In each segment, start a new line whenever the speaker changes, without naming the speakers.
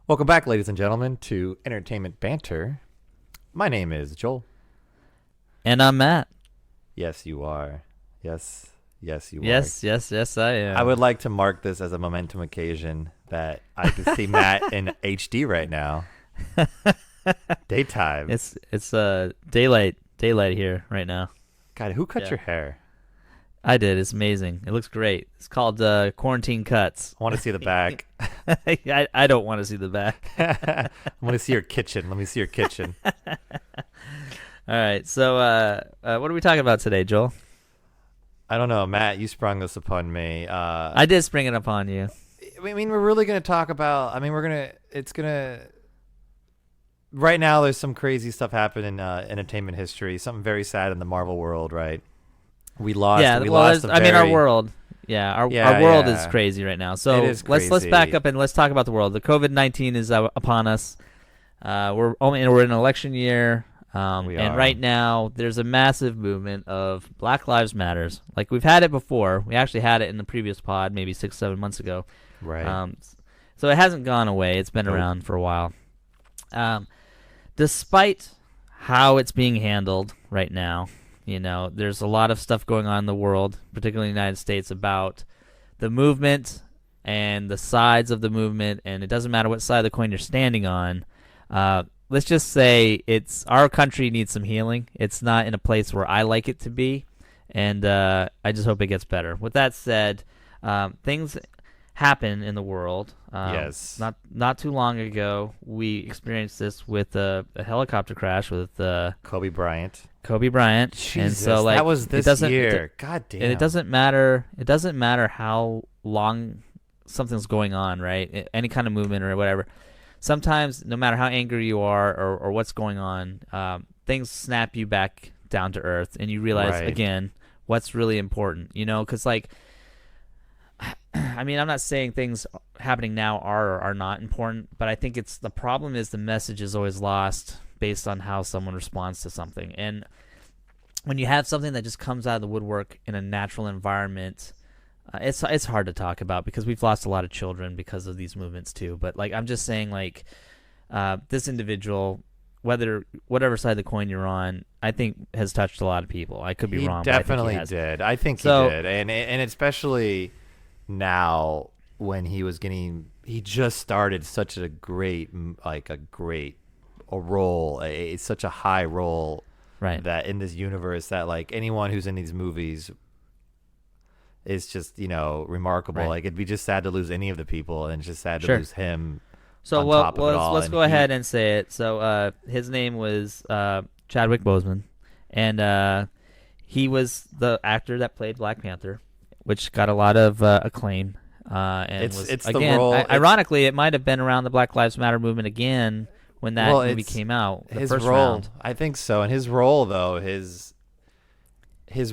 Welcome back, ladies and gentlemen, to Entertainment Banter. My name is Joel.
And I'm Matt.
Yes, you are. Yes, you are.
Yes, I am.
I would like to mark this as a momentum occasion that I can see Matt in HD right now. Daytime.
It's daylight here right now.
God, who cut
Yeah.
your hair?
I did. It's amazing. It looks great. It's called quarantine cuts.
I want to see the back.
I don't want to see the back.
I want to see your kitchen. Let me see your kitchen.
All right. So what are we talking about today, Joel?
I don't know, Matt. You sprung this upon me.
I did spring it upon you.
I mean, we're really going to talk about. I mean, right now, there's some crazy stuff happening in entertainment history. Something very sad in the Marvel world, right? We lost.
Yeah. Our world. Yeah. Our world is crazy right now. So let's back up and let's talk about the world. The COVID-19 is upon us. We're in an election year. And right now, there's a massive movement of Black Lives Matters. Like we've had it before. We actually had it in the previous pod, maybe 6-7 months ago.
Right.
So it hasn't gone away. It's been around for a while. Despite how it's being handled right now, there's a lot of stuff going on in the world, particularly in the United States, about the movement and the sides of the movement, and it doesn't matter what side of the coin you're standing on. Let's just say our country needs some healing. It's not in a place where I like it to be, and I just hope it gets better. With that said, things happen in the world.
Yes.
Not too long ago, we experienced this with a helicopter crash with
Kobe Bryant.
Jesus, and so
that was this year. God damn.
And it doesn't matter. It doesn't matter how long something's going on, right? Any kind of movement or whatever. Sometimes, no matter how angry you are or what's going on, things snap you back down to earth, and you realize again what's really important. Because I mean, I'm not saying things happening now are or are not important, but I think the problem is the message is always lost based on how someone responds to something. And when you have something that just comes out of the woodwork in a natural environment, it's hard to talk about because we've lost a lot of children because of these movements too. But I'm just saying, this individual, whatever side of the coin you're on, I think has touched a lot of people. I could be wrong.
Definitely
but I think he
did. I think he did, and especially now when he just started such a great role, such a high role,
right?
That in this universe, that anyone who's in these movies is just remarkable.
Right.
It'd be just sad to lose any of the people, and it's just sad to lose him.
So let's go ahead and say it. So his name was Chadwick Boseman, and he was the actor that played Black Panther, which got a lot of acclaim. And
it's
again,
the role.
Ironically, it might have been around the Black Lives Matter movement again when that movie came out.
His
first
role,
round.
I think so. And his role, though, his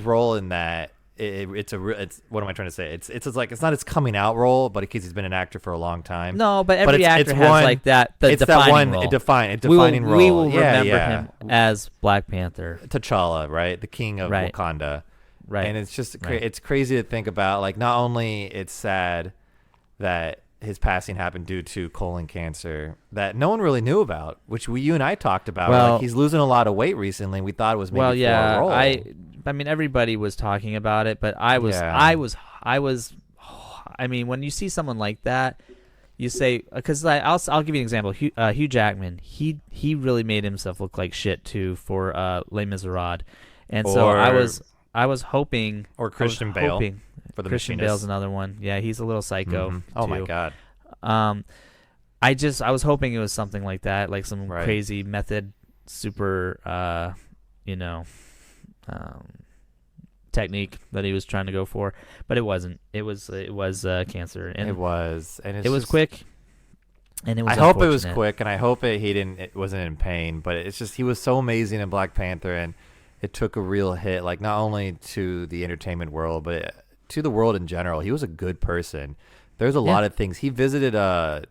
role in that, it's what am I trying to say? It's not his coming out role, but because he's been an actor for a long time.
No, but every actor has that. The defining role.
Defining role.
We will remember him as Black Panther.
T'Challa, right? The king of Wakanda.
Right.
And it's just it's crazy to think about. Not only it's sad that his passing happened due to colon cancer that no one really knew about, which you and I talked about.
Well,
he's losing a lot of weight recently. We thought it was maybe for a role.
I mean, everybody was talking about it, but I was. I mean, when you see someone like that, you say, because I'll give you an example. Hugh Jackman, he really made himself look like shit too for Les Miserables, and so I was hoping,
or Christian Bale for the
Christian
Machinist.
Bale's another one. Yeah, he's a little psycho.
Mm-hmm. Oh my god.
I was hoping it was something like that, like some crazy method, super, technique that he was trying to go for, but it wasn't. It was cancer, and
it was
quick. And it was.
I hope it was quick, and I hope it wasn't in pain. But it's just he was so amazing in Black Panther, and it took a real hit, not only to the entertainment world, but to the world in general. He was a good person. There's a lot of things. He visited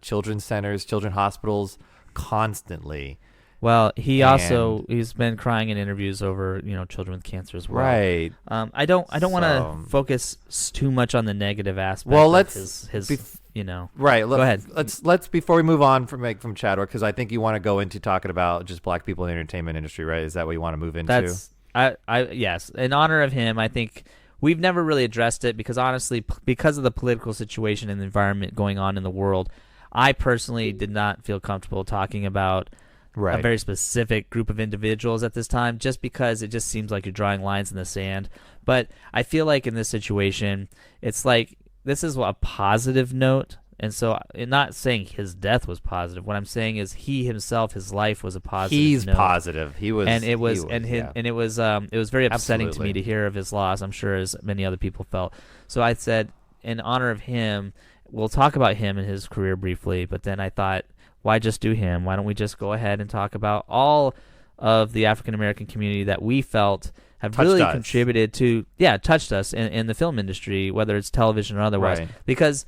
children's centers, children's hospitals constantly.
Well, he's
And
been crying in interviews over children with cancer as well.
right.
I don't want
So
to focus too much on the negative aspect.
Well,
of
let's
his
right.
Go ahead.
Let's before we move on from Chadwick, because I think you want to go into talking about just black people in the entertainment industry, right? Is that what you want to move into?
Yes. In honor of him, I think we've never really addressed it because honestly, because of the political situation and the environment going on in the world, I personally did not feel comfortable talking about
right.
a very specific group of individuals at this time, just because it just seems like you're drawing lines in the sand. But I feel like in this situation, it's like this is a positive note. And so I'm not saying his death was positive. What I'm saying is he himself, his life was a positive
He's
note.
Positive. He was.
And it was,
yeah.
and it was very upsetting to
Absolutely.
me to hear of his loss. I'm sure as many other people felt. So I said, in honor of him, we'll talk about him and his career briefly. But then I thought, why just do him? Why don't we just go ahead and talk about all of the African American community that we felt have
Touched
really
us.
contributed to, touched us in the film industry, whether it's television or otherwise.
Right.
Because,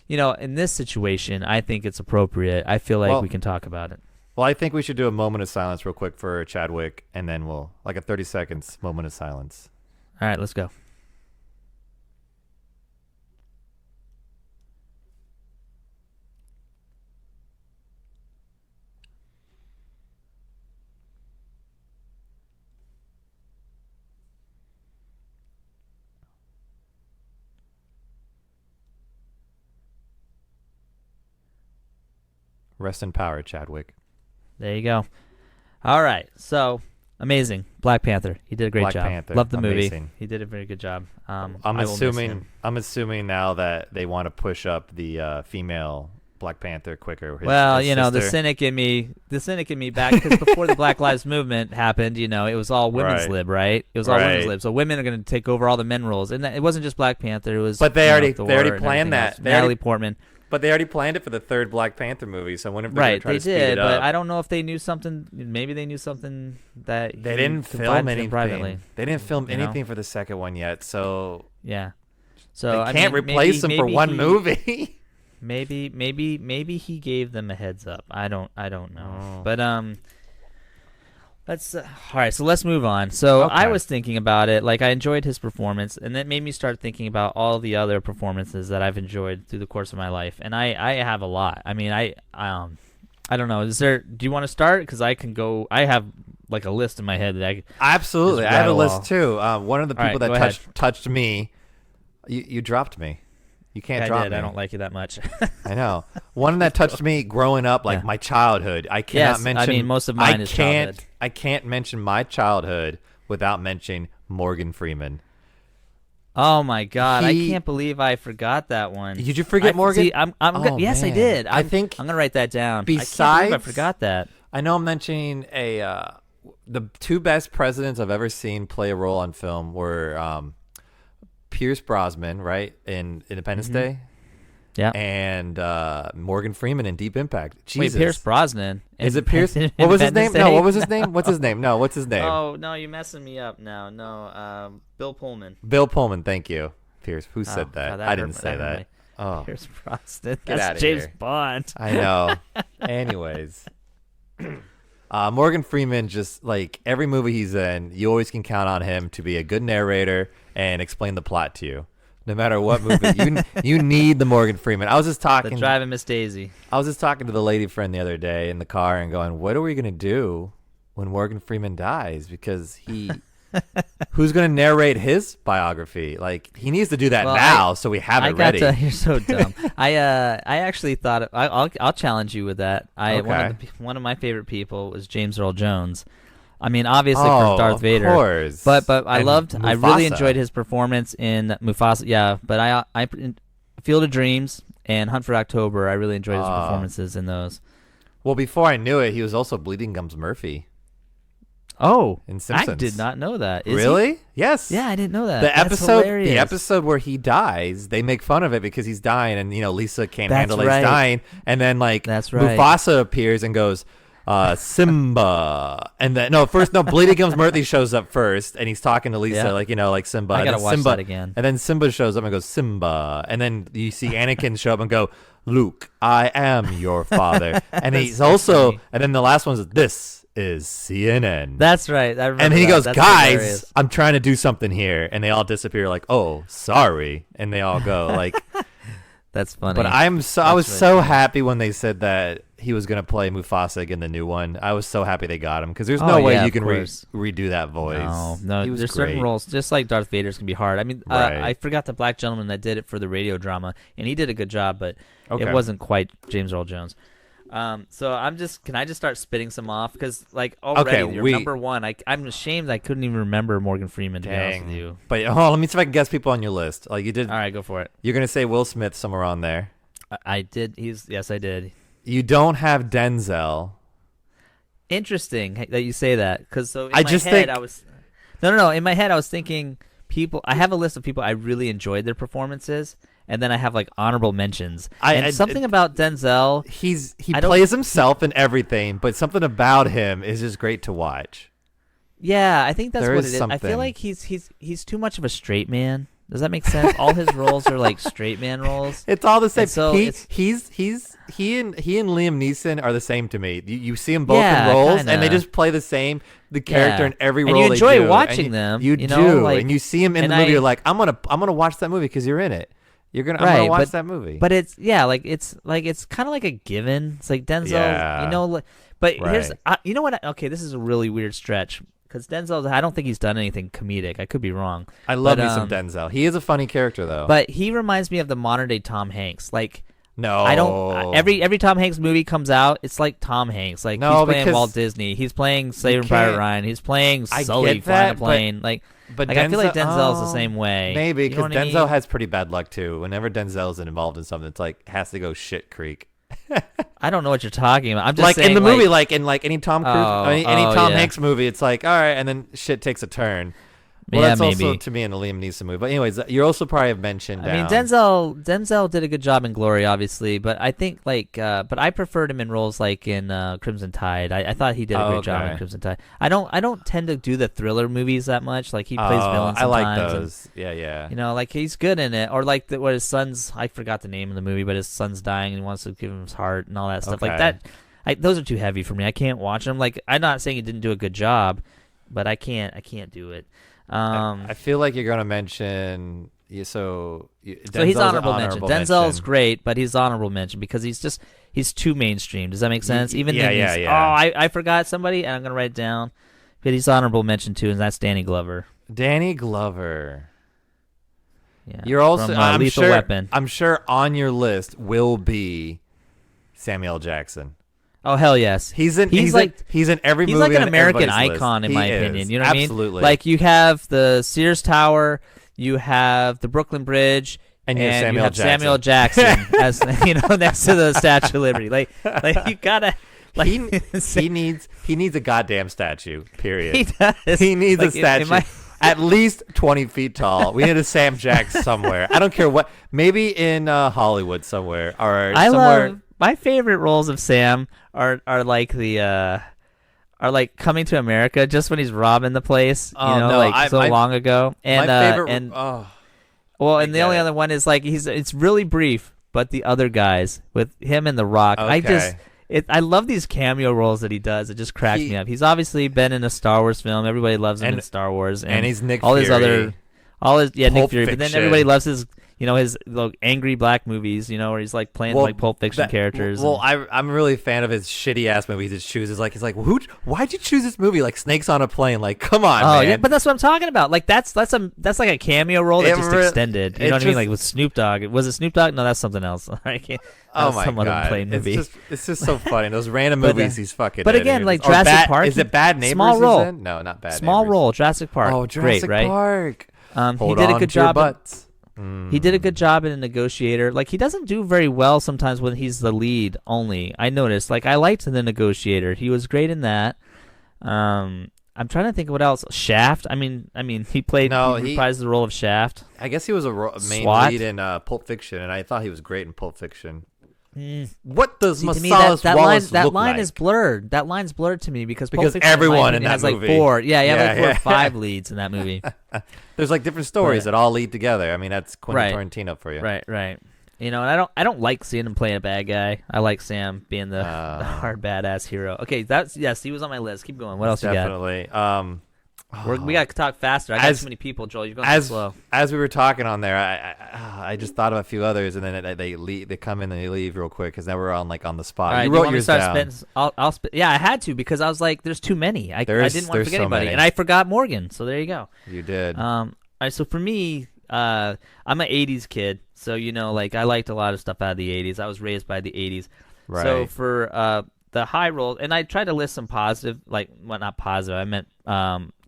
in this situation, I think it's appropriate. I feel like we can talk about it.
Well, I think we should do a moment of silence real quick for Chadwick, and then we'll like a 30 seconds moment of silence.
All right, let's go.
Rest in power, Chadwick.
There you go. All right. So, amazing. Black Panther. He did a great
Black
job.
Panther.
Loved the movie.
Amazing.
He did a very good job.
I'm
I will miss
assuming.
him.
I'm assuming now that they want to push up the female Black Panther quicker.
Well,
his
the
sister.
cynic in me back, because before the Black Lives Movement happened, it was all women's
Right.
lib, right? It was all women's
Right.
lib. So women are going to take over all the men roles, and it wasn't just Black Panther. It was.
But they already
Thor
planned
and everything
that.
else.
They
Natalie
already-
Portman.
But they already planned it for the third Black Panther movie, so I wonder if they're
Right,
gonna try
they
to speed
did,
it
but
up.
I don't know if they knew something. Maybe they knew something that
They
he
didn't
confided
film
to them
anything.
privately.
They didn't film
You know?
anything for the second one yet, so
Yeah. So
they
I
can't
mean,
replace him for
maybe
one
he-
movie.
Maybe he gave them a heads up. I don't know.
Oh.
But let's all right. So let's move on. So I
Okay.
was thinking about it. Like I enjoyed his performance, and that made me start thinking about all the other performances that I've enjoyed through the course of my life. And I have a lot. I mean, I don't know. Do you want to start? Because I can go. I have like a list in my head that I
Absolutely,
Just
I have a
rattle
list
off.
too. One of the
All right,
people
go
that
ahead.
touched me, you dropped me. You can't
I
drop
did.
me.
I don't like you that much.
I know. One that touched me growing up, like
Yeah.
my childhood. I cannot
Yes, I
mention.
mean, most of mine
I
is
can't.
childhood.
I can't mention my childhood without mentioning Morgan Freeman.
Oh my God! I
He-
can't believe I forgot that one.
Did you forget Morgan?
See,
Oh,
yes, I
man.
did.
I think
I'm gonna write that down. I can't
besides-
believe I forgot that.
I know I'm mentioning the two best presidents I've ever seen play a role on film were Pierce Brosnan, right, in Independence Day,
Yeah.
and Morgan Freeman in Deep Impact. Jesus.
Wait, Pierce Brosnan.
Is it Pierce? What was his name?
Independence
No,
Day?
what was his name? What's his name? No, what's his name?
Oh no, you're messing me up now. No, Bill Pullman.
Bill Pullman. Thank you, Pierce. Who
Oh,
said that?
God,
I
hurt
didn't
me-
say
hurt
that.
me.
Oh,
Pierce Brosnan.
Get outta
That's James
here.
Bond.
I know. Anyways, Morgan Freeman, just like every movie he's in, you always can count on him to be a good narrator and explain the plot to you. No matter what movie, you need the Morgan Freeman. I was just
The
talking.
Driving Miss Daisy.
I was just talking to the lady friend the other day in the car and going, "What are we gonna do when Morgan Freeman dies? Because who's gonna narrate his biography? Like he needs to do that
Well,
now, so we have it ready."
You're so dumb. I actually thought I'll challenge you with that. One of my favorite people was James Earl Jones. I mean, obviously for Darth
of
Vader,
course.
but I
And
really
Mufasa.
enjoyed his performance in Mufasa. Yeah, but I in Field of Dreams and Hunt for October. I really enjoyed his performances in those.
Well, before I knew it, he was also Bleeding Gums Murphy
Oh,
in Simpsons.
I did not know that. Is he?
Really? Yes.
Yeah, I didn't know that.
The
That's
the
hilarious.
episode where he dies, they make fun of it because he's dying, and Lisa can't
That's
handle
right.
he's dying, and then
That's right.
Mufasa appears and goes, Simba, and then Bleeding Gums Murphy shows up first, and he's talking to Lisa
Yeah.
like Simba.
I
and
gotta
then
watch
Simba,
that again.
And then Simba shows up and goes Simba, and then you see Anakin show up and go Luke, I am your father. And he's
That's
also,
funny.
and then the last one is, this is CNN.
That's right. I remember
And he
that.
goes,
That's
guys,
hilarious.
I'm trying to do something here. And they all disappear like, oh, sorry. And they all go like,
That's funny.
but I was
really
so
funny.
happy when they said that he was going to play Mufasa in the new one. I was so happy they got him because there's
Oh,
no way
yeah,
you
of
can
course.
redo that voice.
No,
He was
there's
great.
certain roles, just like Darth Vader's can be hard. I mean,
Right.
I forgot the black gentleman that did it for the radio drama, and he did a good job, but
Okay.
it wasn't quite James Earl Jones. So can I just start spitting some off? Because like already,
Okay,
you're number one. I'm ashamed I couldn't even remember Morgan Freeman, to be honest
Dang.
with you.
But let me see if I can guess people on your list. Like you did,
All right, go for it.
you're going to say Will Smith somewhere on there.
I did. Yes, I did.
You don't have Denzel.
Interesting that you say that, because so in
I
my
just
head
think-
I was no. In my head I was thinking people. I have a list of people I really enjoyed their performances, and then I have like honorable mentions. And something about Denzel.
He
I don't-
plays himself in everything, but something about him is just great to watch.
Yeah, I think that's
There
what
is
it is. I feel
something.
like he's too much of a straight man. Does that make sense? All his roles are like straight man roles.
It's all the same.
And so
he
it's-
he and Liam Neeson are the same to me. You see them both
Yeah,
in roles,
kinda.
and they just play the same character
Yeah.
in every
And
role.
you
they
enjoy
do.
watching
And
them,
You
you
do,
know, like-
and you see him in the
and
movie.
I-
You're like, I'm gonna watch that movie because you're in it. I'm
Right,
gonna watch
but-
that movie.
But it's kind of like a given. It's like Denzel,
Yeah.
But here's
Right.
you know what? Okay, this is a really weird stretch because Denzel. I don't think he's done anything comedic. I could be wrong.
I love
but,
me some Denzel. He is a funny character though.
But he reminds me of the modern day Tom Hanks. Like
no,
I don't. Every Tom Hanks movie comes out, it's like Tom Hanks. Like
No,
he's playing
because
Walt Disney. He's playing Saving Private
can't-
Ryan. He's playing
I
Sully
get
flying a
that, but-
plane.
But
I feel like Denzel's the
oh,
same way.
Maybe
You know
because
what I
Denzel
mean?
has pretty bad luck too. Whenever Denzel's involved in something, it's like has to go shit creek.
I don't know what you're talking about. I'm just
Like
saying,
in the movie, like in like any Tom Cruise,
Oh,
any
oh,
Tom
yeah.
Hanks movie, it's like all right, and then shit takes a turn. Well,
Yeah,
that's also
maybe.
to me in the Liam Neeson movie. But anyways, you also probably have mentioned.
I mean,
down-
Denzel did a good job in Glory, obviously, but I think but I preferred him in roles like in Crimson Tide. I thought he did a great job in
Okay.
Crimson Tide. I don't tend to do the thriller movies that much. Like he plays villains.
I like
sometimes, and,
those. Yeah.
you know, like he's good in it. Or like what his son's. I forgot the name of the movie, but his son's dying and he wants to give him his heart and all that stuff like
Okay.
that. Those are too heavy for me. I can't watch them. Like I'm not saying he didn't do a good job, but I can't do it.
I feel like you're gonna mention.
So he's
Denzel's
honorable mention. Denzel's great, but he's honorable mention because he's too mainstream. Does that make sense? Even
yeah,
then
yeah,
he's,
yeah.
Oh, I forgot somebody, and I'm gonna write it down. But he's honorable mention too, and that's Danny Glover.
Danny Glover.
Yeah,
You're also.
from,
I'm
Lethal
sure.
Weapon.
I'm sure on your list will be Samuel L. Jackson.
Oh hell yes,
He's in every
He's
movie.
like an
on
American
everybody's
icon
list.
in my
He
opinion.
is.
You know what
Absolutely.
I mean? Like you have the Sears Tower, you have the Brooklyn Bridge,
And you have
you have
Samuel
Samuel Jackson as next to the Statue of Liberty. Like you gotta. Like,
he needs a goddamn statue. Period.
He does.
He needs
Like,
a statue. At least 20 feet tall. We need a Sam Jack somewhere. I don't care what. Maybe in Hollywood somewhere or
I
somewhere.
love my favorite roles of Sam are like the are like Coming to America, just when he's robbing the place,
Oh, no,
long ago. And
my favorite.
and
oh,
well,
I
and the
get
only
it.
other one is like it's really brief, but the other guys with him and The Rock,
Okay.
I love these cameo roles that he does. It just cracks me up. He's obviously been in a Star Wars film. Everybody loves him
And-
in Star Wars,
and he's Nick
all his
Fury.
other, all his Nick
Pulp
Fury. But then
Fiction.
everybody loves his his angry black movies. Where he's like playing like Pulp Fiction characters.
Well, I'm really a fan of his shitty ass movies. He chooses like he's like, why'd you choose this movie? Like Snakes on a Plane. Like, come on,
oh
man.
yeah, but that's what I'm talking about. Like that's like a cameo role that just extended. You know what I mean?
just-
Like with Snoop Dogg. Was it Snoop Dogg? No, that's something else. I can't.
Oh
That's
my
some other
god!
plain movie.
It's just so funny. Those random
But,
movies he's fucking.
but
in.
again, like
Or
Jurassic Park,
Is it Bad Neighbors?
small
he's
role.
in? No, not Bad
Small
Neighbors.
role, Jurassic Park.
Oh, Jurassic
Great, right?
Park.
He
Hold
did a
on
good
to your
job.
butts.
He did a good job in A Negotiator. Like he doesn't do very well sometimes when he's the lead only. I noticed. Like I liked The Negotiator. He was great in that. I'm trying to think of what else. Shaft. I mean, he played.
No,
he reprised the role of Shaft.
I guess he was a main
SWAT?
lead in Pulp Fiction, and I thought he was great in Pulp Fiction. What does
See, to me,
Marsalis
that
Wallace
line
look like?
is blurred. That line's blurred to me because Pulp
Because
Fiction, in my
everyone in
opinion,
that
has
movie.
like four. Yeah, you have
Yeah,
like 4 or
yeah.
5 leads in that movie.
There's like different stories
But-
that all lead together. I mean, that's Quentin
Right.
Tarantino for you.
Right. And I don't like seeing him playing a bad guy. I like Sam being the hard badass hero. Okay, yes, he was on my list. Keep going. What else
definitely.
you got? We got to talk faster. I got too many people, Joel. You're going too slow.
As we were talking on there, I just thought of a few others, and then they leave, they come in and they leave real quick because now we're on the spot.
All right,
you wrote yours down.
I'll spit. Yeah, I had to because I was like, there's too many. I didn't want to forget
so
anybody,
many.
and I forgot Morgan. So there you go.
You did.
All right, so for me, I'm an '80s kid, so I liked a lot of stuff out of the '80s. I was raised by the '80s.
Right.
So for the high roll, and I tried to list some positive, not positive. I meant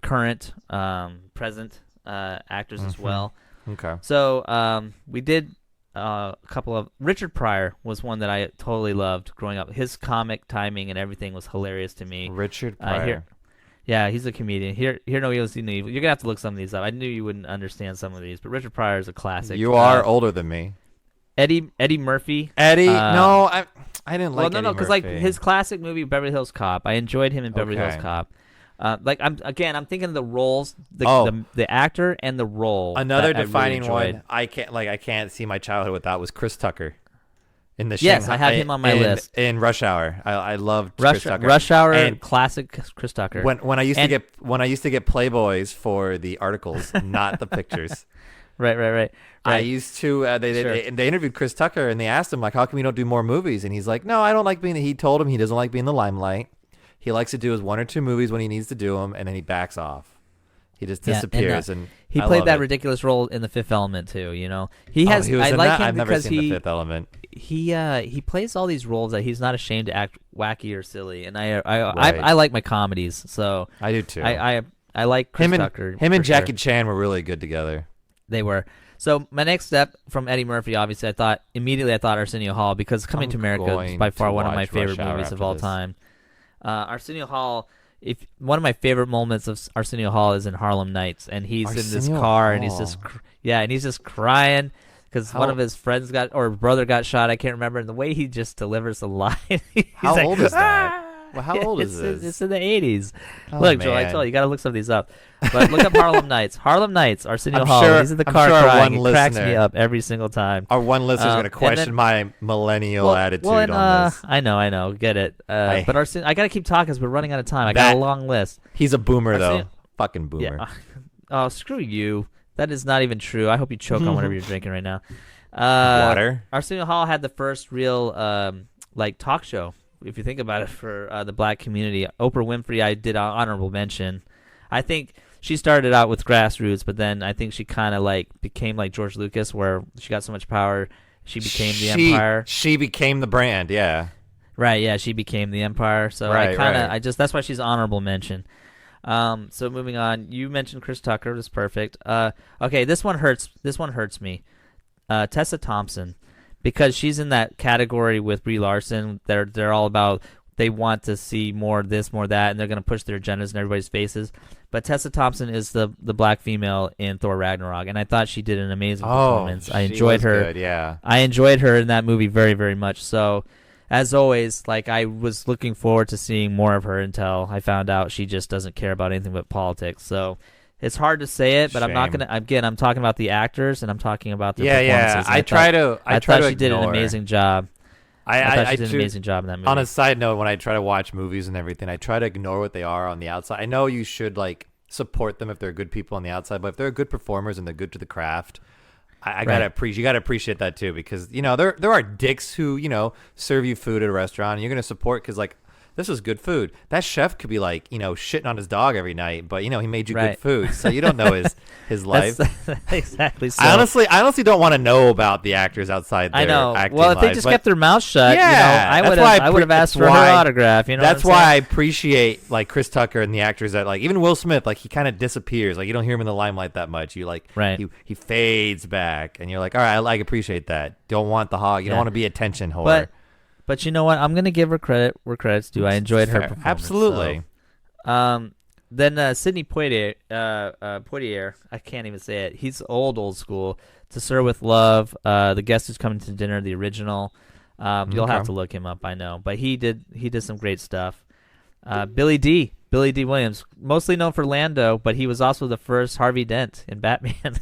current, present actors as well.
Okay.
So we did a couple of. Richard Pryor was one that I totally loved growing up. His comic timing and everything was hilarious to me.
Richard Pryor.
Yeah, he's a comedian. Hear No Evil, See No Evil. You're gonna have to look some of these up. I knew you wouldn't understand some of these, but Richard Pryor is a classic.
You are older than me.
Eddie Murphy.
No, I didn't like.
Well, no, because his classic movie Beverly Hills Cop. I enjoyed him in Beverly Hills Cop. I'm thinking of the roles, the actor and the role.
Another defining one. I can't see my childhood without was Chris Tucker. In the
I have him on my list.
In Rush Hour, I loved Chris Tucker.
Rush Hour and classic Chris Tucker.
When I used to get Playboys for the articles, not the pictures.
Right.
I used to. They interviewed Chris Tucker and they asked him how come you don't do more movies? And he's like, no, I don't like being. He told him he doesn't like being in the limelight. He likes to do his 1 or 2 movies when he needs to do them, and then he backs off. He just disappears. And
he played that ridiculous role in The Fifth Element too. He has. I like him
I've never
because
seen The Fifth Element.
He plays all these roles that he's not ashamed to act wacky or silly, and I like my comedies. So
I do too.
I like Chris Tucker.
Him and Jackie Chan were really good together.
They were. So my next step from Eddie Murphy, obviously, I thought Arsenio Hall, because Coming to America is by far one of my favorite movies of all time. Arsenio Hall, one of my favorite moments of Arsenio Hall is in Harlem Nights, and he's in this car, and he's just crying because one of his friends brother got shot. I can't remember, and the way he just delivers the line.
How old is that? Well, how old is this?
It's in the 80s.
Oh,
look,
man.
Joel, I told you got to look some of these up. But look up Harlem Nights. Harlem Nights, Arsenio Hall. He's in the car crying. It cracks me up every single time.
Our one listener's going to question my millennial attitude on this.
I know. Get it. But Arsenio, I got to keep talking because we're running out of time. I got a long list.
He's a boomer, though. Fucking boomer.
Yeah. Oh, screw you. That is not even true. I hope you choke on whatever you're drinking right now.
Water.
Arsenio Hall had the first real talk show, if you think about it, for the black community. Oprah Winfrey, I did honorable mention. I think she started out with grassroots, but then I think she kind of became like George Lucas, where she got so much power, she became the empire.
She became the brand, yeah.
Right, yeah, she became the empire. So that's why she's honorable mention. So moving on, you mentioned Chris Tucker. That's perfect. Okay, this one hurts. This one hurts me. Tessa Thompson. Because she's in that category with Brie Larson. They're all about, they want to see more this, more that, and they're going to push their agendas in everybody's faces. But Tessa Thompson is the black female in Thor Ragnarok, and I thought she did an amazing performance. I enjoyed her.
Good, yeah.
I enjoyed her in that movie very, very much. So, as always, I was looking forward to seeing more of her until I found out she just doesn't care about anything but politics. So, it's hard to say it, but I'm not gonna. Again, I'm talking about the actors, and I'm talking about their performances.
I thought
she did an amazing job. I did an amazing job in that movie.
On a side note, when I try to watch movies and everything, I try to ignore what they are on the outside. I know you should support them if they're good people on the outside, but if they're good performers and they're good to the craft, you gotta appreciate that too, because there are dicks who serve you food at a restaurant and you're gonna support because this is good food. That chef could be shitting on his dog every night, but he made you good food, so you don't know his life.
Exactly. So.
I honestly don't want to know about the actors outside their acting
well, if they
lives,
just kept their mouth shut, I would have asked for her autograph.
That's why I appreciate Chris Tucker and the actors that even Will Smith. He kind of disappears. You don't hear him in the limelight that much. You he fades back, and you're like, all right, I appreciate that. Don't want the hog. You don't want to be attention whore.
But you know what? I'm going to give her credit where credit's due. I enjoyed her performance.
Absolutely.
So. Then Sidney Poitier, I can't even say it. He's old school. To Sir with Love, The Guest Who's Coming to Dinner, the original. You'll have to look him up, I know. But he did some great stuff. Billy D. Williams, mostly known for Lando, but he was also the first Harvey Dent in Batman.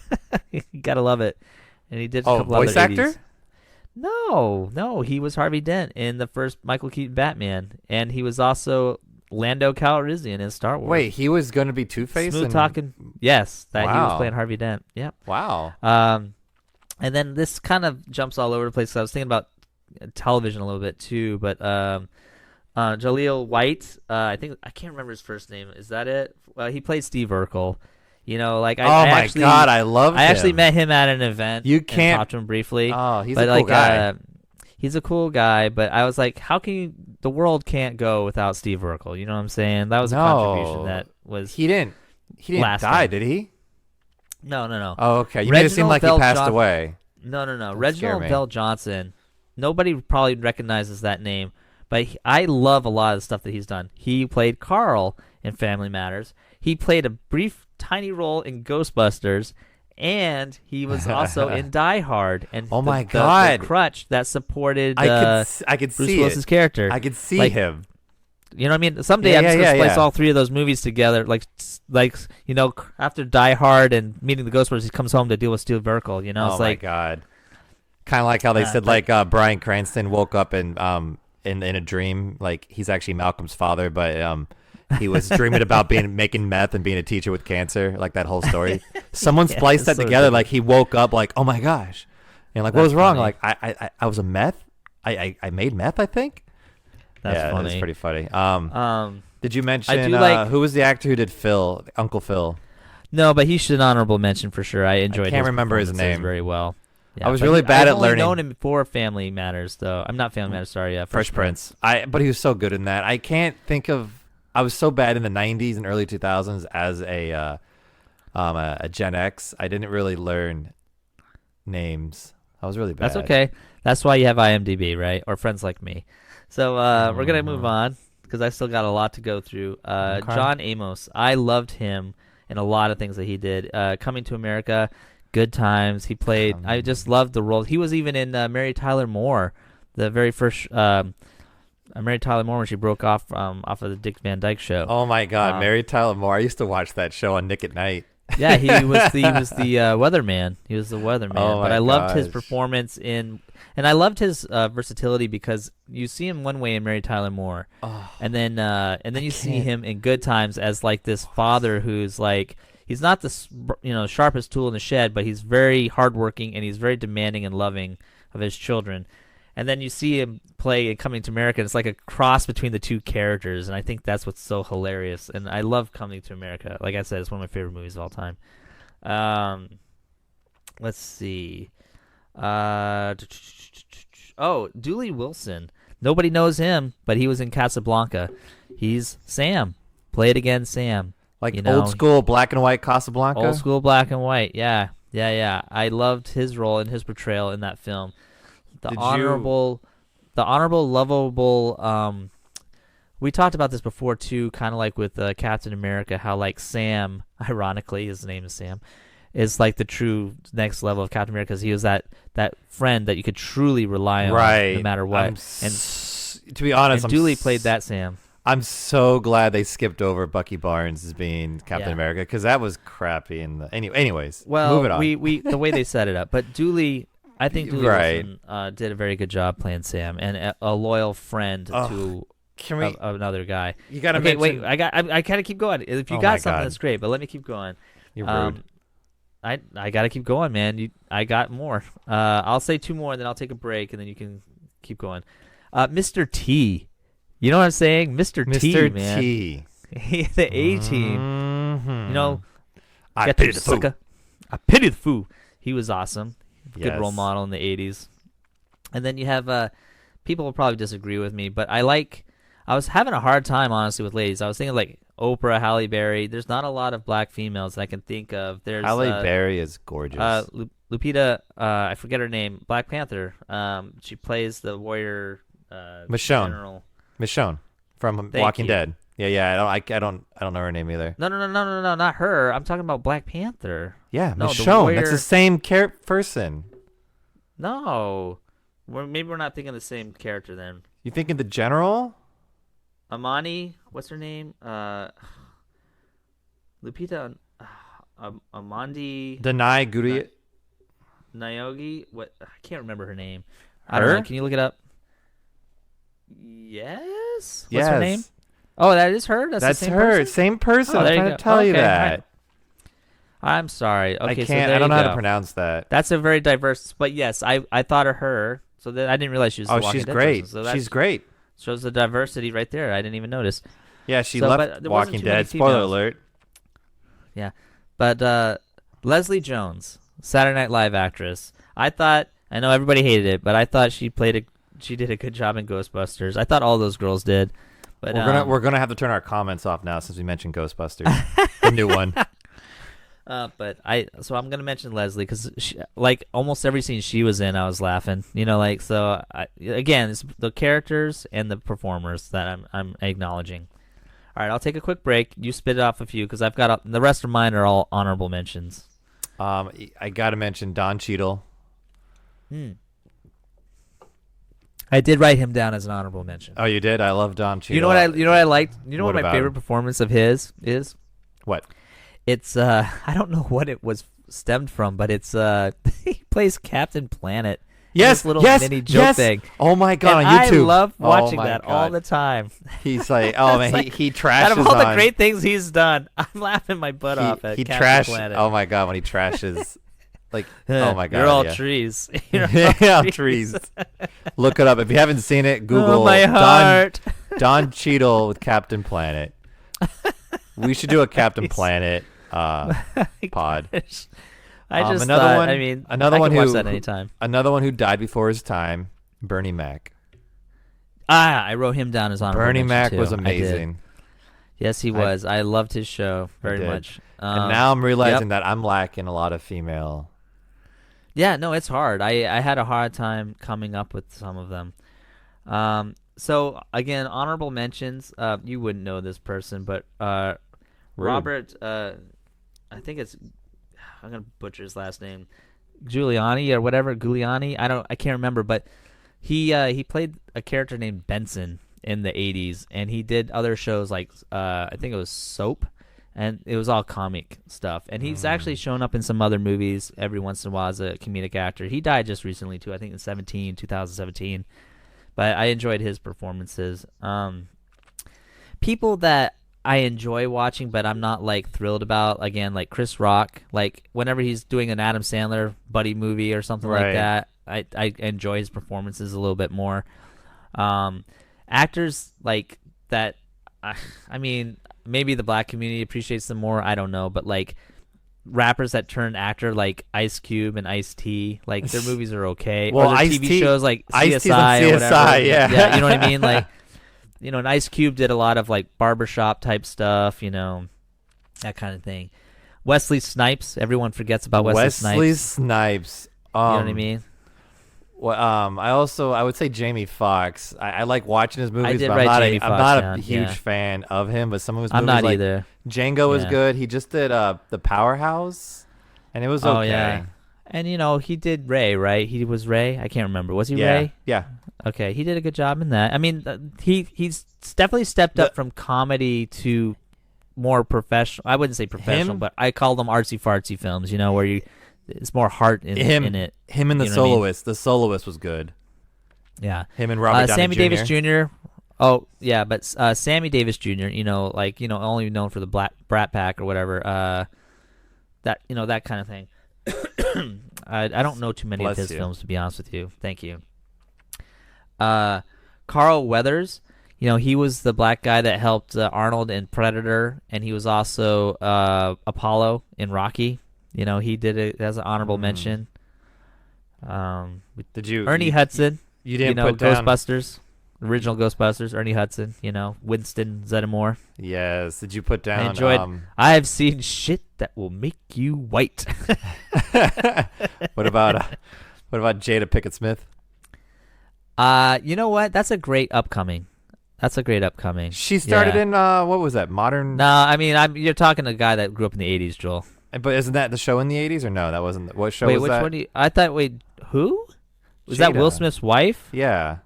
You got to love it. And he did a couple other
voice actor?
80s. No, he was Harvey Dent in the first Michael Keaton Batman, and he was also Lando Calrissian in Star Wars.
Wait, he was going to be Two-Face?
Smooth talking. Yes, that he was
Wow.
playing Harvey Dent. Yep.
Wow.
And then this kind of jumps all over the place. 'Cause I was thinking about television a little bit too, but Jaleel White, I can't remember his first name. Is that it? He played Steve Urkel. You know, like
God, I love him.
I actually met him at an event.
You
and
can't
talked to him briefly.
Oh, he's
but
a cool guy.
He's a cool guy, but I was like, how can you? The world can't go without Steve Urkel. You know what I'm saying? That was a contribution that was.
He didn't die, did he?
No.
Oh, okay. You made it seem like he passed away.
No.
Don't
Reginald
scare me.
Bell Johnson. Nobody probably recognizes that name, but I love a lot of the stuff that he's done. He played Carl in Family Matters. He played a brief, tiny role in Ghostbusters, and he was also in Die Hard. And
oh my God,
the crutch that supported
I could
Bruce
see
Willis's character.
I could see him.
You know what I mean? Someday I'm just gonna splice all three of those movies together. Like after Die Hard and meeting the Ghostbusters, he comes home to deal with Steve Urkel. You know,
oh
it's
my
like
God. Kind of like how they said Bryan Cranston woke up in a dream, like he's actually Malcolm's father, but he was dreaming about making meth and being a teacher with cancer, like that whole story. Someone spliced that together, like he woke up like, oh my gosh, and like what was wrong? Like I was a meth. I made meth, I think.
That's funny.
That's pretty funny. Did you mention who was the actor who did Phil, Uncle Phil?
No, but he should honorable mention for sure. I enjoyed.
I can't remember his name
very well. Yeah,
I was really bad at learning.
I've only known him for Family Matters, though. I'm not Family Matters. Sorry, yeah,
Fresh Prince. But he was so good in that. I can't think of. I was so bad in the '90s and early 2000s as a Gen X. I didn't really learn names. I was really bad.
That's okay. That's why you have IMDb, right? Or friends like me. So we're gonna move on because I still got a lot to go through.
Okay.
John Amos. I loved him in a lot of things that he did. Coming to America. Good Times. He played. I just loved the role. He was even in Mary Tyler Moore, the very first Mary Tyler Moore when she broke off of the Dick Van Dyke Show.
Oh my God, Mary Tyler Moore! I used to watch that show on Nick at Night.
Yeah, he was the weatherman. He was the weatherman.
Oh
but I loved his
gosh.
performance and I loved his versatility because you see him one way in Mary Tyler Moore, and then you see him in Good Times as like this father who's like. He's not the sharpest tool in the shed, but he's very hardworking and he's very demanding and loving of his children. And then you see him play in Coming to America, and it's like a cross between the two characters, and I think that's what's so hilarious. And I love Coming to America. Like I said, it's one of my favorite movies of all time. Let's see. Dooley Wilson. Nobody knows him, but he was in Casablanca. He's Sam. Play it again, Sam.
Like old school black and white Casablanca?
Old school black and white, yeah. I loved his role and his portrayal in that film. The honorable, lovable. We talked about this before too, kind of like with Captain America, how like Sam, ironically, his name is Sam, is like the true next level of Captain America because he was that friend that you could truly rely on, no matter what.
To be honest,
Dooley played that Sam.
I'm so glad they skipped over Bucky Barnes as being Captain America because that was crappy. Anyways, moving on.
we the way they set it up, but Dooley, I think Dooley Wilson, did a very good job playing Sam and a loyal friend to another guy.
You got to
mention. Wait, I gotta keep going. If you got something, that's great, but let me keep going.
You're rude.
I gotta keep going, man. I got more. I'll say two more, and then I'll take a break, and then you can keep going. Mr. T. You know what I'm saying? Mr. T, man.
T.
The A-Team.
Mm-hmm.
You know,
I pity the fool.
I pity the fool. He was awesome. Good
Yes.
role model in the 80s. And then you have, people will probably disagree with me, but I was having a hard time, honestly, with ladies. I was thinking like Oprah, Halle Berry. There's not a lot of black females that I can think of. There's
Halle Berry is gorgeous.
Lupita, I forget her name, Black Panther. She plays the warrior
Michonne.
general.
Michonne from Walking Dead. Yeah. I don't know her name either.
No, not her. I'm talking about Black Panther.
Yeah,
No,
Michonne. That's the same person.
No, maybe we're not thinking the same character then.
You thinking the general?
Amani, what's her name? Lupita, Amandi.
Danai Gurria.
Nayogi. What? I can't remember her name. I don't know.
Her?
Can you look it up? Yes. What's
Yes.
her name? Oh, that is her. That's the
That's
same
her.
person?
Same person.
Oh,
I'm
there you
trying
go.
to tell you
Okay,
that.
I'm sorry. Okay,
I
so
can't.
there
I don't
you
know how
go.
to pronounce that.
That's a very diverse. But yes, I thought of her. So that I didn't realize she was.
Oh,
the Walking
she's
Dead
great.
person, so
She's great.
shows the diversity right there. I didn't even notice.
Yeah, she
So,
left
but there wasn't
Walking
too many
Dead. Spoiler
females.
alert.
Yeah, but Leslie Jones, Saturday Night Live actress. I know everybody hated it, but I thought she did a good job in Ghostbusters. I thought all those girls did. But
We're gonna have to turn our comments off now since we mentioned Ghostbusters, the new one.
So I'm gonna mention Leslie because like almost every scene she was in, I was laughing. Again, it's the characters and the performers that I'm acknowledging. All right, I'll take a quick break. You spit off a few because I've got the rest of mine are all honorable mentions.
I gotta mention Don Cheadle.
I did write him down as an honorable mention.
Oh, you did? I love Don Cheadle.
You know what I liked? You know
What
what my
about
favorite
him?
performance of his is?
What?
It's I don't know what it was stemmed from, but it's he plays Captain Planet.
Yes,
this little
yes,
mini joke
yes.
thing.
Oh my god,
And
on YouTube.
I love
Oh
watching
my
that
God.
all the time.
He's like, oh man,
It's
he trashes
Out of all the
on-
great things he's done, I'm laughing my butt off at
he
Captain
trashed.
Planet.
Oh my god, when he trashes, like, oh my god,
You're all
yeah.
trees. You're all
Yeah, trees. Look it up if you haven't seen it. Google
Oh, my heart.
Don Cheadle with Captain Planet. We should do a Captain Planet pod.
I just
another
thought,
one.
I mean,
Another
I
one
can watch
who
that anytime.
Another one who died before his time. Bernie Mac.
I wrote him down as honorable
Bernie
mention,
Mac
too.
was
I did.
amazing.
Yes, he was. I loved his show very
did.
much.
And now I'm realizing that I'm lacking a lot of female.
Yeah, no, it's hard. I had a hard time coming up with some of them. So again, honorable mentions. You wouldn't know this person, but Robert. I think it's. I'm gonna butcher his last name. Giuliani or whatever. Giuliani. I can't remember, but he played a character named Benson in the 80s, and he did other shows like I think it was Soap, and it was all comic stuff. And he's actually shown up in some other movies every once in a while as a comedic actor. He died just recently too. I think in 2017. But I enjoyed his performances. People that I enjoy watching, but I'm not like thrilled about. Again, like Chris Rock. Like whenever he's doing an Adam Sandler buddy movie or something like that, I enjoy his performances a little bit more. Actors like that. I mean, maybe the black community appreciates them more. I don't know, but like rappers that turn actor, like Ice Cube and Ice-T, like their movies are okay.
Well,
or their
Ice-T
TV shows like
Ice-T's
CSI
on
or whatever.
CSI, yeah.
You know what I mean? Like, and Ice Cube did a lot of like barbershop type stuff, that kind of thing. Wesley Snipes, everyone forgets about Wesley Snipes. You know what I mean?
Well, I would say Jamie Foxx. I like watching his movies,
did
but
write
I'm
Jamie
not
Foxx
a
down,
huge
yeah.
fan of him. But some of his
I'm
movies,
not
like
either.
Django was
Yeah.
good. He just did The Powerhouse, and it was okay.
Oh yeah, and he did Ray, right? He was Ray. I can't remember. Was he
Yeah,
Ray?
yeah.
Okay, he did a good job in that. I mean, he's definitely stepped up from comedy to more professional. I wouldn't say professional, but I call them artsy fartsy films. Where it's more heart in it.
Him and The
You know what I mean?
Soloist. The Soloist was good.
Yeah.
Him and Robert Downey
Sammy
Jr.
Davis Jr. Oh yeah, but Sammy Davis Jr. Only known for the Brat Pack or whatever. That kind of thing. I don't know too many
Bless
of his
you.
films, to be honest with you. Thank you. Carl Weathers. He was the black guy that helped Arnold in Predator, and he was also Apollo in Rocky. He did it as an honorable mention.
Did you
Ernie Hudson?
You didn't put down
Ghostbusters, original Ghostbusters. Ernie Hudson. Winston Zeddemore.
Yes. Did you put down?
I enjoyed. I have seen shit that will make you white.
What about Jada Pinkett Smith?
You know what? That's a great upcoming.
She started
Yeah.
in what was that? Modern.
No, I mean you're talking to a guy that grew up in the '80s, Joel.
But isn't that the show in the 80s or no? That wasn't. What show
Wait,
was
which
that?
one? I thought. Wait, who? Was that
Jada.
Will Smith's wife?
Yeah.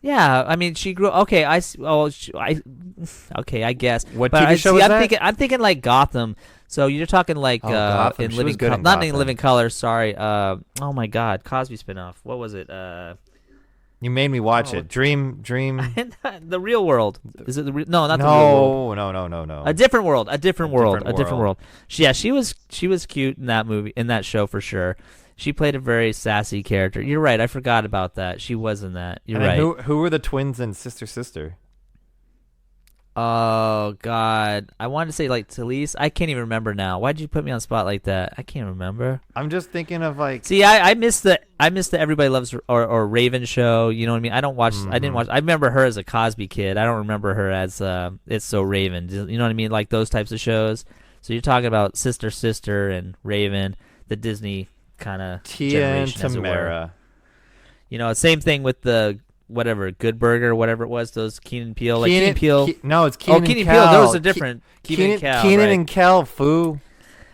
Yeah, I mean she grew. Okay, okay, I guess.
What
But
TV show was that?
I'm thinking like Gotham. So you're talking like
Gotham.
in
She
Living
was good in
not in
Gotham.
Living Color. Sorry. Oh my God, Cosby spinoff. What was it?
You made me watch it. Dream.
The Real World. Is it the real? No, not the Real World.
No.
A different world. A different world. She was cute in that movie, in that show for sure. She played a very sassy character. You're right. I forgot about that. She was in that. You're right.
Who were the twins in Sister?
Oh God, I wanted to say like Talise. I can't even remember now. Why'd you put me on the spot like that? I can't remember.
I'm just thinking of like.
See, I missed the Everybody Loves or Raven show. You know what I mean? I don't watch. I didn't watch. I remember her as a Cosby kid. I don't remember her as It's So Raven. You know what I mean? Like those types of shows. So you're talking about Sister and Raven, the Disney kind of generation, as it were. You know, same thing with the. Whatever, Good Burger, whatever it was, those Keenan Peele. Like Keenan Peele.
No, it's Keenan
Keenan
Kel.
Peele. Those are different. Keenan Kel,
Keenan
right?
and Kel, foo.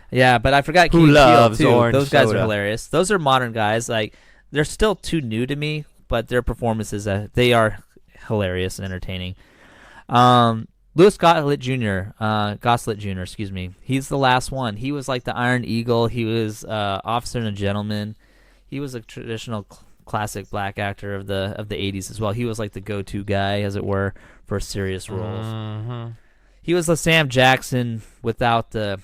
Yeah, but I forgot
Who
Keenan
loves
Peele, too.
orange
Those guys
soda.
are hilarious. Those are modern guys. Like, they're still too new to me, but their performances, they are hilarious and entertaining. Louis Gossett Jr., excuse me. He's the last one. He was like the Iron Eagle. He was Officer and a Gentleman. He was a traditional classic black actor of the 80s as well. He was like the go-to guy, as it were, for serious roles.
Mm-hmm.
He was the Sam Jackson without the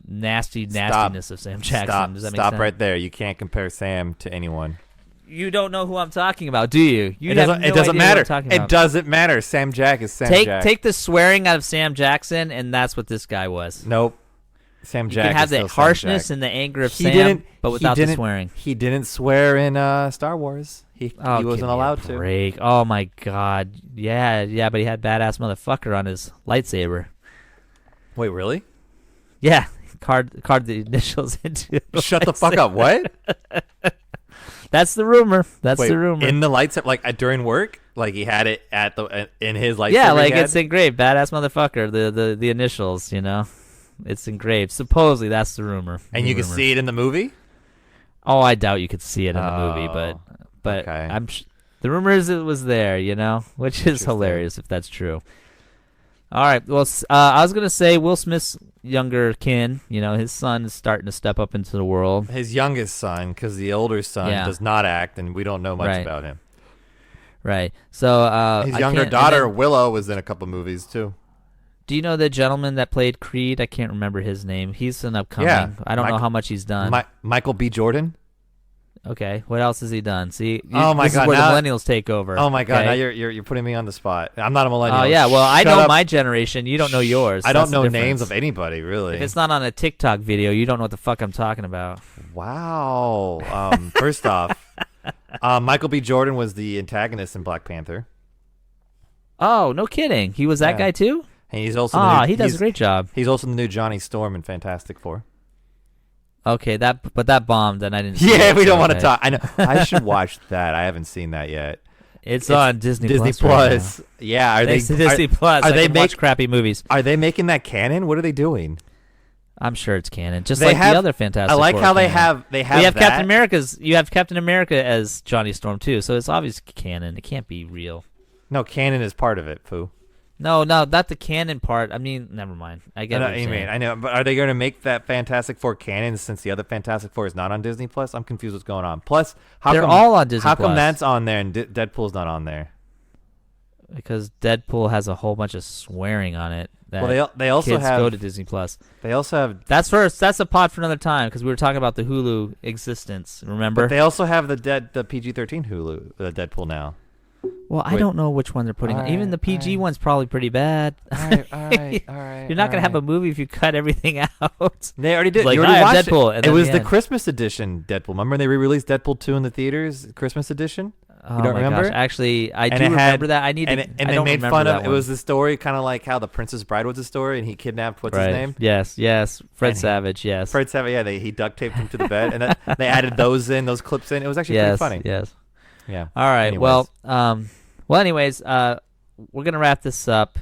nastiness of Sam Jackson. Does that make sense?
Stop right there. You can't compare Sam to anyone.
You don't know who I'm talking about, do you?
It doesn't matter. It doesn't matter. Sam Jack is Sam Jack.
Take the swearing out of Sam Jackson, and that's what this guy was.
Nope. Sam Jack.
You can have the harshness and the anger of Sam, but without the swearing.
He didn't swear in Star Wars. He wasn't allowed to.
Oh my God. Yeah, but he had badass motherfucker on his lightsaber.
Wait, really?
Yeah, carved the initials into.
Shut the fuck up! What?
That's the rumor.
Wait,
the rumor.
In the lightsaber, like during work, like he had it in his lightsaber.
Yeah, like it's engraved. Badass motherfucker. The initials. You know. It's engraved. Supposedly, that's the rumor.
And you can see it in the movie?
Oh, I doubt you could see it in the movie, but
okay.
The rumor is it was there, you know, which is hilarious if that's true. All right. Well, I was gonna say Will Smith's younger kin. You know, his son is starting to step up into the world.
His youngest son, because the older son does not act, and we don't know much about him.
Right. So
his younger daughter Willow was in a couple movies too.
Do you know the gentleman that played Creed? I can't remember his name. He's an upcoming.
Yeah,
I don't know how much he's done.
Michael B. Jordan.
Okay, what else has he done? See,
oh my
this
God,
is where the millennials take over.
Oh my God,
okay?
now you're putting me on the spot. I'm not a millennial.
Oh yeah, well I
Shut
know
up.
my generation. You don't know yours.
I don't know
That's the
names
difference.
of anybody really.
If it's not on a TikTok video, you don't know what the fuck I'm talking about.
Wow. First off, Michael B. Jordan was the antagonist in Black Panther.
Oh, no kidding. He was that guy too?
And he's also
he does a great job.
He's also the new Johnny Storm in Fantastic Four.
Okay, but that bombed, and I didn't. See
Yeah,
it,
we don't
so
want to
okay.
talk. I know. I should watch that. I haven't seen that yet.
It's on Disney
Plus.
Right now.
Yeah, are
Thanks
they
to Disney Plus?
Are
I
they
can watch crappy movies?
Are they making that canon? What are they doing?
I'm sure it's canon, just
They
like
have-
the other Fantastic
I like
Four
how they
canon.
have
You have
that.
Captain America's. You have Captain America as Johnny Storm too, so it's obviously canon. It can't be real.
No, canon is part of it, Pooh.
No, not the canon part. I mean, never mind. I get what you're saying.
I know, but are they going to make that Fantastic Four canon since the other Fantastic Four is not on Disney Plus? I'm confused what's going on. Plus,
They're all on Disney
How come
Plus.
that's on there and Deadpool's not on there?
Because Deadpool has a whole bunch of swearing on it. That
Well, they also
kids
have
go to Disney Plus.
They also have
That's a pod for another time because we were talking about the Hulu existence. Remember?
But they also have the PG-13 Hulu Deadpool now.
Well, I don't know which one they're putting on. Even the PG one's probably pretty bad.
All right.
You're not going to have a movie if you cut everything out.
They already did.
Like,
you already
I have
watched
Deadpool,
it.
and
It
then
was
the
the
end.
Christmas edition Deadpool. Remember they re-released Deadpool 2 in the theaters, Christmas edition?
Oh
You don't
my
remember?
gosh. Actually, I
And
do
it had-
remember that. I need to.
And
I
they
don't
made
remember
fun
that
of it.
one.
Was the story kind of like how the Princess Bride was a story, and he kidnapped what's
right.
his name?
Yes. Fred
And he-
Savage. Yes.
Fred Savage. Yeah, he duct taped him to the bed, and they added those clips in. It was actually
yes.
pretty funny.
Yes.
Yeah.
All right.
Anyways.
Anyways, we're gonna wrap this up.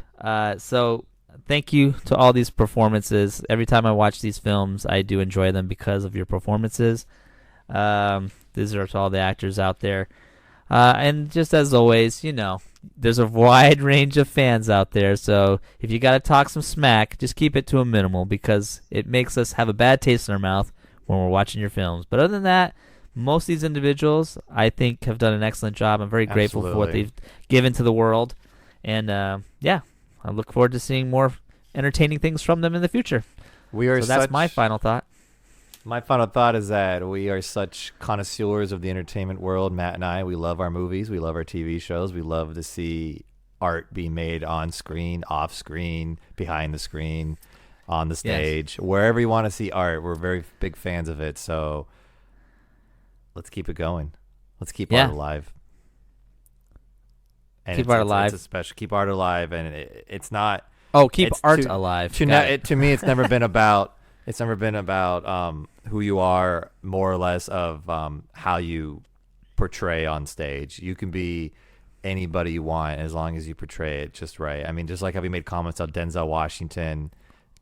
So thank you to all these performances. Every time I watch these films, I do enjoy them because of your performances. These are to all the actors out there. And just as always, there's a wide range of fans out there. So if you got to talk some smack, just keep it to a minimal because it makes us have a bad taste in our mouth when we're watching your films. But other than that, most of these individuals, I think, have done an excellent job. I'm very grateful for what
Absolutely.
they've given to the world. And, yeah, I look forward to seeing more entertaining things from them in the future.
We are
So that's
such.
my final thought.
My final thought is that we are such connoisseurs of the entertainment world. Matt and I, we love our movies, we love our TV shows, we love to see art being made on screen, off screen, behind the screen, on the stage, wherever you want to see art. We're very big fans of it. So let's keep it going. Let's keep art alive. And
keep art alive.
It's a special. Keep art alive, and it's not.
Oh, keep art alive.
To me, it's never been about. It's never been about who you are, more or less of how you portray on stage. You can be anybody you want as long as you portray it just right. I mean, just like how we made comments on Denzel Washington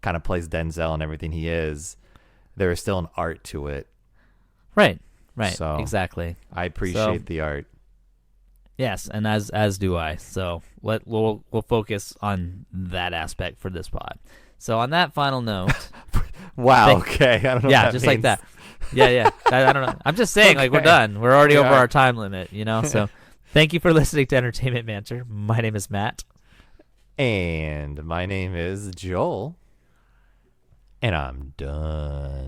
kind of plays Denzel and everything he is, there is still an art to it.
Right.
So,
exactly.
I appreciate the art.
Yes, and as do I. So we'll focus on that aspect for this pod. So on that final note,
wow. Okay. I don't know.
Yeah,
what that
just
means.
like that. Yeah. I don't know. I'm just saying, like, we're done. We're already over our time limit, So thank you for listening to Entertainment Banter. My name is Matt.
And my name is Joel. And I'm done.